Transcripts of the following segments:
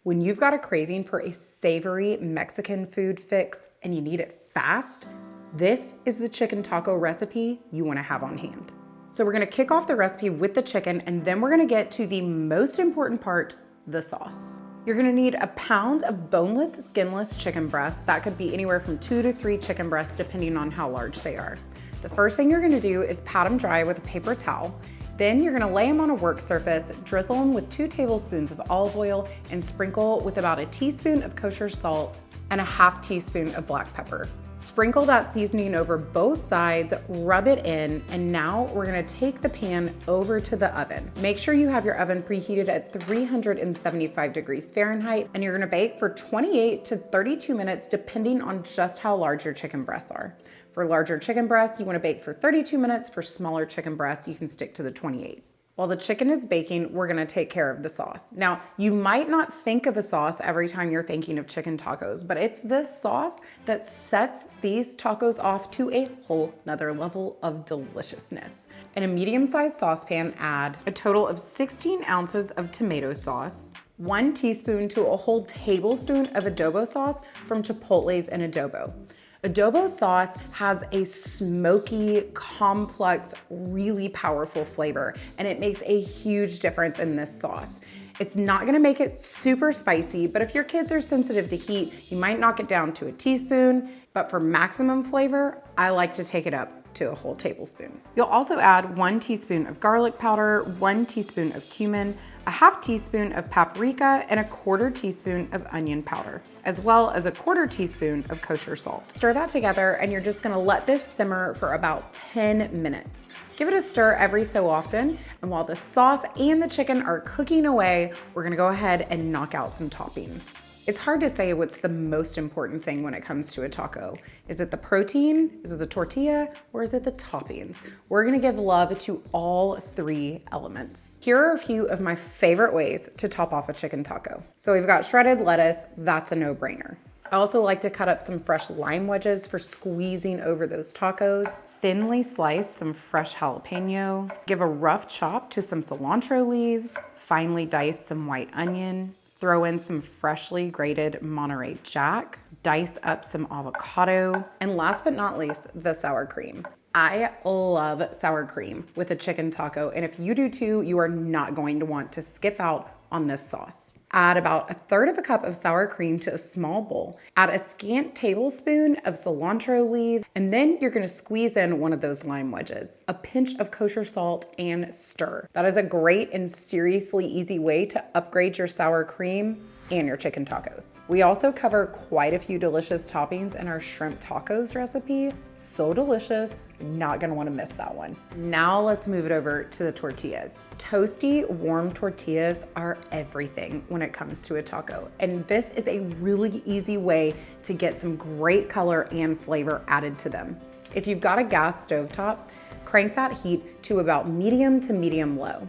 When you've got a craving for a savory Mexican food fix and you need it fast, this is the chicken taco recipe you want to have on hand. So we're going to kick off the recipe with the chicken, and then we're going to get to the most important part, the sauce. You're going to need a pound of boneless, skinless chicken breasts. That could be anywhere from 2 to 3 chicken breasts depending on how large they are. The first thing you're going to do is pat them dry with a paper towel. Then you're gonna lay them on a work surface, drizzle them with 2 tablespoons of olive oil, and sprinkle with about a teaspoon of kosher salt and a half teaspoon of black pepper. Sprinkle that seasoning over both sides, rub it in, and now we're gonna take the pan over to the oven. Make sure you have your oven preheated at 375 degrees Fahrenheit, and you're gonna bake for 28 to 32 minutes depending on just how large your chicken breasts are. For larger chicken breasts, you want to bake for 32 minutes. For smaller chicken breasts, you can stick to the 28. While the chicken is baking, we're going to take care of the sauce. Now, you might not think of a sauce every time you're thinking of chicken tacos, but it's this sauce that sets these tacos off to a whole nother level of deliciousness. In a medium-sized saucepan, add a total of 16 ounces of tomato sauce, 1 teaspoon to a whole tablespoon of adobo sauce from Chipotle's and Adobo. Adobo sauce has a smoky, complex, really powerful flavor, and it makes a huge difference in this sauce. It's not gonna make it super spicy, but if your kids are sensitive to heat, you might knock it down to a teaspoon, but for maximum flavor, I like to take it up to a whole tablespoon. You'll also add 1 teaspoon of garlic powder, 1 teaspoon of cumin, a half teaspoon of paprika, and a 1/4 teaspoon of onion powder, as well as a 1/4 teaspoon of kosher salt. Stir that together, and you're just gonna let this simmer for about 10 minutes. Give it a stir every so often, and while the sauce and the chicken are cooking away, we're gonna go ahead and knock out some toppings. It's hard to say what's the most important thing when it comes to a taco. Is it the protein? Is it the tortilla? Or is it the toppings? We're gonna give love to all 3 elements. Here are a few of my favorite ways to top off a chicken taco. So we've got shredded lettuce, that's a no-brainer. I also like to cut up some fresh lime wedges for squeezing over those tacos. Thinly slice some fresh jalapeno. Give a rough chop to some cilantro leaves. Finely dice some white onion. Throw in some freshly grated Monterey Jack, dice up some avocado, and last but not least, the sour cream. I love sour cream with a chicken taco, and if you do too, you are not going to want to skip out on this sauce. Add about 1/3 cup of sour cream to a small bowl. Add a scant tablespoon of cilantro leaf, and then you're gonna squeeze in one of those lime wedges, a pinch of kosher salt, and stir. That is a great and seriously easy way to upgrade your sour cream and your chicken tacos. We also cover quite a few delicious toppings in our shrimp tacos recipe. So delicious, not gonna wanna miss that one. Now let's move it over to the tortillas. Toasty, warm tortillas are everything when it comes to a taco. And this is a really easy way to get some great color and flavor added to them. If you've got a gas stovetop, crank that heat to about medium to medium low.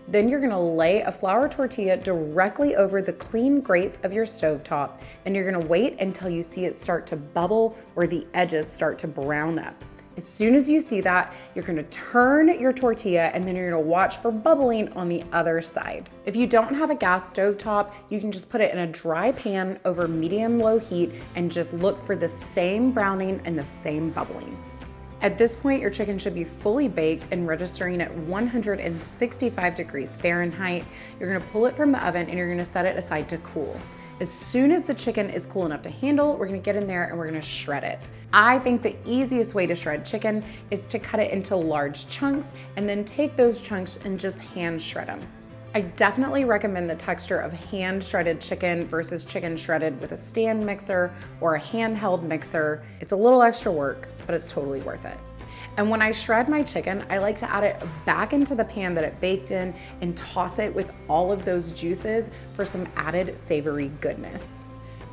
Then you're gonna lay a flour tortilla directly over the clean grates of your stovetop, and you're gonna wait until you see it start to bubble or the edges start to brown up. As soon as you see that, you're gonna turn your tortilla, and then you're gonna watch for bubbling on the other side. If you don't have a gas stovetop, you can just put it in a dry pan over medium-low heat and just look for the same browning and the same bubbling. At this point, your chicken should be fully baked and registering at 165 degrees Fahrenheit. You're gonna pull it from the oven and you're gonna set it aside to cool. As soon as the chicken is cool enough to handle, we're gonna get in there and we're gonna shred it. I think the easiest way to shred chicken is to cut it into large chunks and then take those chunks and just hand shred them. I definitely recommend the texture of hand shredded chicken versus chicken shredded with a stand mixer or a handheld mixer. It's a little extra work, but it's totally worth it. And when I shred my chicken, I like to add it back into the pan that it baked in and toss it with all of those juices for some added savory goodness.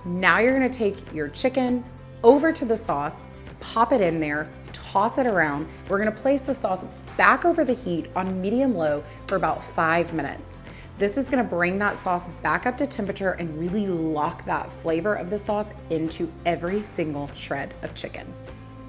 Now you're gonna take your chicken over to the sauce, pop it in there, toss it around. We're gonna place the sauce back over the heat on medium-low for about 5 minutes. This is gonna bring that sauce back up to temperature and really lock that flavor of the sauce into every single shred of chicken.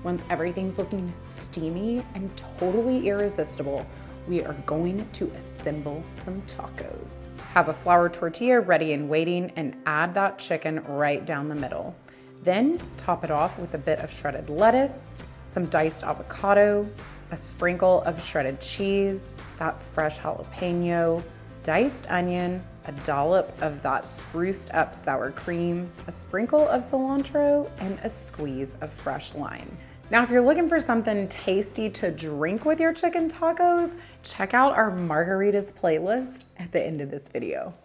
Once everything's looking steamy and totally irresistible, we are going to assemble some tacos. Have a flour tortilla ready and waiting and add that chicken right down the middle. Then top it off with a bit of shredded lettuce, some diced avocado, a sprinkle of shredded cheese, that fresh jalapeno, diced onion, a dollop of that spruced up sour cream, a sprinkle of cilantro, and a squeeze of fresh lime. Now, if you're looking for something tasty to drink with your chicken tacos, check out our margaritas playlist at the end of this video.